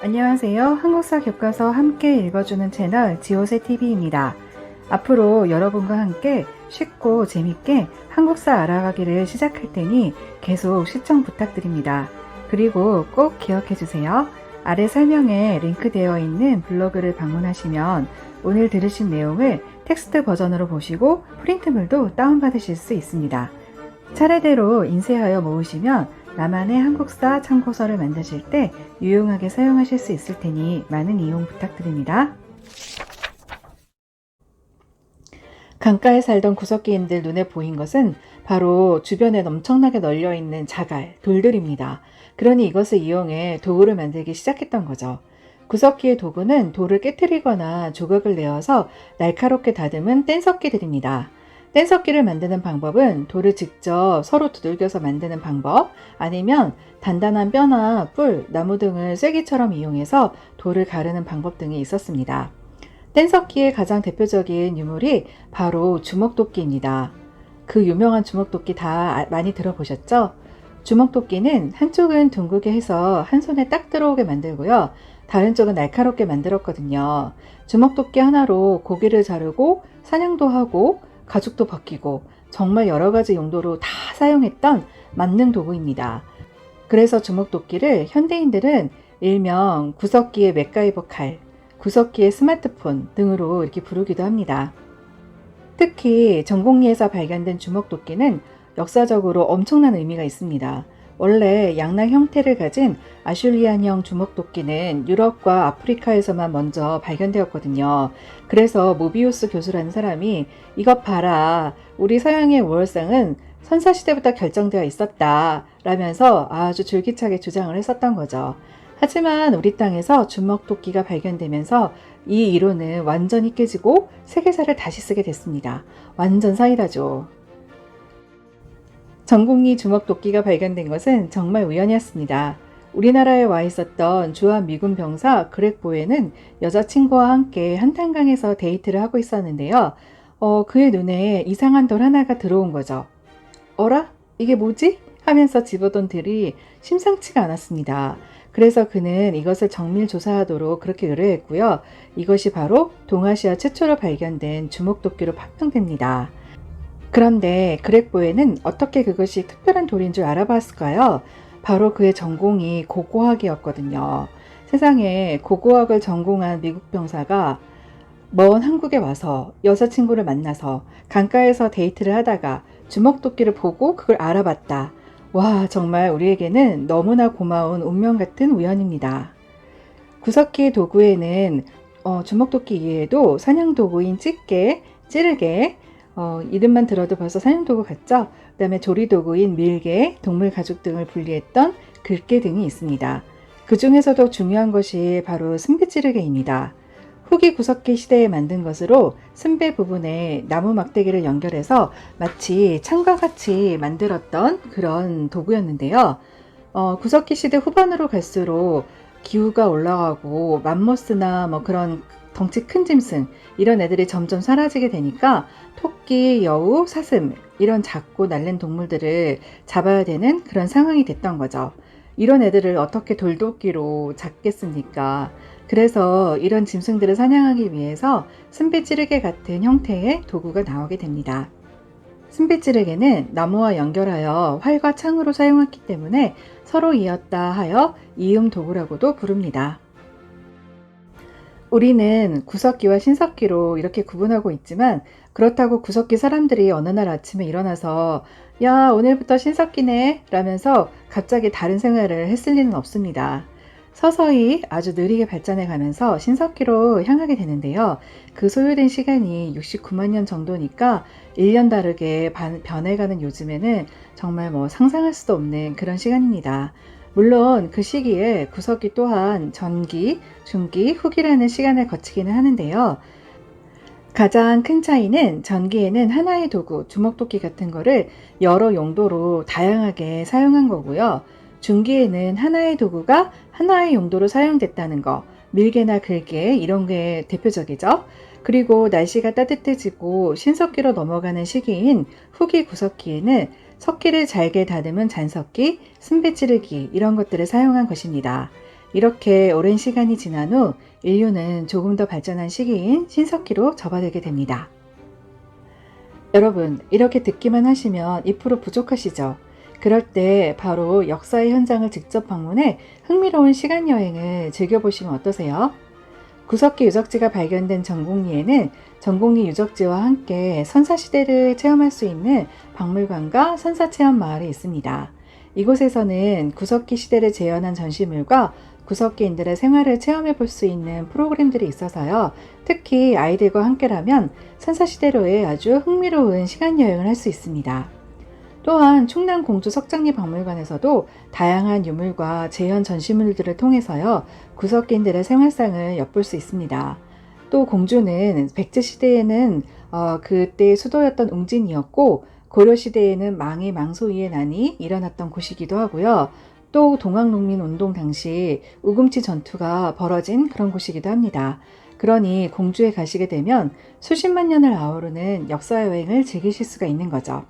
안녕하세요. 한국사 교과서 함께 읽어주는 채널 지오세TV입니다. 앞으로 여러분과 함께 쉽고 재밌게 한국사 알아가기를 시작할 테니 계속 시청 부탁드립니다. 그리고 꼭 기억해주세요. 아래 설명에 링크되어 있는 블로그를 방문하시면 오늘 들으신 내용을 텍스트 버전으로 보시고 프린트물도 다운받으실 수 있습니다. 차례대로 인쇄하여 모으시면 나만의 한국사 참고서를 만드실 때 유용하게 사용하실 수 있을 테니 많은 이용 부탁드립니다. 강가에 살던 구석기인들 눈에 보인 것은 바로 주변에 엄청나게 널려있는 자갈, 돌들입니다. 그러니 이것을 이용해 도구를 만들기 시작했던 거죠. 구석기의 도구는 돌을 깨트리거나 조각을 내어서 날카롭게 다듬은 뗀석기들입니다. 뗀석기를 만드는 방법은 돌을 직접 서로 두들겨서 만드는 방법, 아니면 단단한 뼈나 뿔, 나무 등을 쐐기처럼 이용해서 돌을 가르는 방법 등이 있었습니다. 뗀석기의 가장 대표적인 유물이 바로 주먹도끼입니다. 그 유명한 주먹도끼 다 많이 들어보셨죠? 주먹도끼는 한쪽은 둥글게 해서 한 손에 딱 들어오게 만들고요. 다른 쪽은 날카롭게 만들었거든요. 주먹도끼 하나로 고기를 자르고 사냥도 하고 가죽도 벗기고 정말 여러가지 용도로 다 사용했던 만능 도구입니다. 그래서 주먹도끼를 현대인들은 일명 구석기의 맥가이버 칼, 구석기의 스마트폰 등으로 이렇게 부르기도 합니다. 특히 전곡리에서 발견된 주먹도끼는 역사적으로 엄청난 의미가 있습니다. 원래 양날 형태를 가진 아슐리안형 주먹도끼는 유럽과 아프리카에서만 먼저 발견되었거든요. 그래서 모비우스 교수라는 사람이 이것 봐라, 우리 서양의 월상은 선사시대부터 결정되어 있었다 라면서 아주 줄기차게 주장을 했었던 거죠. 하지만 우리 땅에서 주먹도끼가 발견되면서 이 이론은 완전히 깨지고 세계사를 다시 쓰게 됐습니다. 완전 사이다죠. 전곡리 주먹도끼가 발견된 것은 정말 우연이었습니다. 우리나라에 와 있었던 주한 미군 병사 그렉 보웨는 여자친구와 함께 한탄강에서 데이트를 하고 있었는데요. 그의 눈에 이상한 돌 하나가 들어온 거죠. 어라? 이게 뭐지? 하면서 집어던 들이 심상치가 않았습니다. 그래서 그는 이것을 정밀 조사하도록 그렇게 의뢰했고요. 이것이 바로 동아시아 최초로 발견된 주먹도끼로 판명됩니다. 그런데 그렉 보웨는 어떻게 그것이 특별한 돌인 줄 알아봤을까요? 바로 그의 전공이 고고학이었거든요. 세상에 고고학을 전공한 미국 병사가 먼 한국에 와서 여자친구를 만나서 강가에서 데이트를 하다가 주먹도끼를 보고 그걸 알아봤다. 와, 정말 우리에게는 너무나 고마운 운명 같은 우연입니다. 구석기 도구에는 주먹도끼 이외에도 사냥도구인 찌개, 찌르개, 이름만 들어도 벌써 사냥도구 같죠? 그 다음에 조리도구인 밀개, 동물 가죽 등을 분리했던 글개 등이 있습니다. 그 중에서도 중요한 것이 바로 승배찌르개입니다. 후기 구석기 시대에 만든 것으로 승배 부분에 나무 막대기를 연결해서 마치 창과 같이 만들었던 그런 도구였는데요. 구석기 시대 후반으로 갈수록 기후가 올라가고 맘모스나 그런 덩치 큰 짐승 이런 애들이 점점 사라지게 되니까 토끼, 여우, 사슴 이런 작고 날른 동물들을 잡아야 되는 그런 상황이 됐던 거죠. 이런 애들을 어떻게 돌도끼로 잡겠습니까? 그래서 이런 짐승들을 사냥하기 위해서 승배찌르개 같은 형태의 도구가 나오게 됩니다. 승배찌르개는 나무와 연결하여 활과 창으로 사용했기 때문에 서로 이었다 하여 이음 도구라고도 부릅니다. 우리는 구석기와 신석기로 이렇게 구분하고 있지만 그렇다고 구석기 사람들이 어느 날 아침에 일어나서 야, 오늘부터 신석기네 라면서 갑자기 다른 생활을 했을 리는 없습니다. 서서히 아주 느리게 발전해 가면서 신석기로 향하게 되는데요. 그 소요된 시간이 69만 년 정도니까 1년 다르게 변해가는 요즘에는 정말 상상할 수도 없는 그런 시간입니다. 물론 그 시기에 구석기 또한 전기, 중기, 후기라는 시간을 거치기는 하는데요. 가장 큰 차이는 전기에는 하나의 도구, 주먹도끼 같은 거를 여러 용도로 다양하게 사용한 거고요. 중기에는 하나의 도구가 하나의 용도로 사용됐다는 거, 밀개나 글개 이런 게 대표적이죠. 그리고 날씨가 따뜻해지고 신석기로 넘어가는 시기인 후기 구석기에는 석기를 잘게 다듬은 잔석기, 승배찌르기 이런 것들을 사용한 것입니다. 이렇게 오랜 시간이 지난 후 인류는 조금 더 발전한 시기인 신석기로 접어들게 됩니다. 여러분, 이렇게 듣기만 하시면 2% 부족하시죠? 그럴 때 바로 역사의 현장을 직접 방문해 흥미로운 시간 여행을 즐겨보시면 어떠세요? 구석기 유적지가 발견된 전곡리에는 전곡리 유적지와 함께 선사시대를 체험할 수 있는 박물관과 선사체험마을이 있습니다. 이곳에서는 구석기 시대를 재현한 전시물과 구석기인들의 생활을 체험해 볼 수 있는 프로그램들이 있어서요. 특히 아이들과 함께라면 선사시대로의 아주 흥미로운 시간여행을 할 수 있습니다. 또한 충남 공주 석장리 박물관에서도 다양한 유물과 재현 전시물들을 통해서요, 구석기인들의 생활상을 엿볼 수 있습니다. 또 공주는 백제시대에는 그때의 수도였던 웅진이었고, 고려시대에는 망이 망소위의 난이 일어났던 곳이기도 하고요. 또 동학농민운동 당시 우금치 전투가 벌어진 그런 곳이기도 합니다. 그러니 공주에 가시게 되면 수십만 년을 아우르는 역사여행을 즐기실 수가 있는 거죠.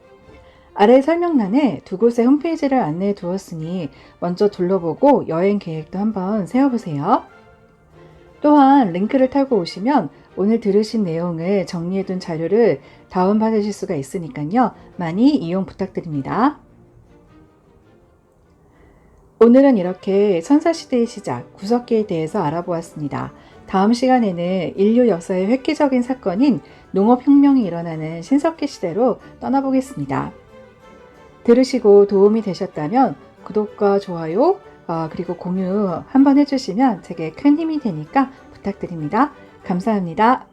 아래 설명란에 두 곳의 홈페이지를 안내해 두었으니 먼저 둘러보고 여행 계획도 한번 세워보세요. 또한 링크를 타고 오시면 오늘 들으신 내용을 정리해둔 자료를 다운받으실 수가 있으니까요. 많이 이용 부탁드립니다. 오늘은 이렇게 선사시대의 시작, 구석기에 대해서 알아보았습니다. 다음 시간에는 인류 역사의 획기적인 사건인 농업혁명이 일어나는 신석기 시대로 떠나보겠습니다. 들으시고 도움이 되셨다면 구독과 좋아요 그리고 공유 한번 해주시면 제게 큰 힘이 되니까 부탁드립니다. 감사합니다.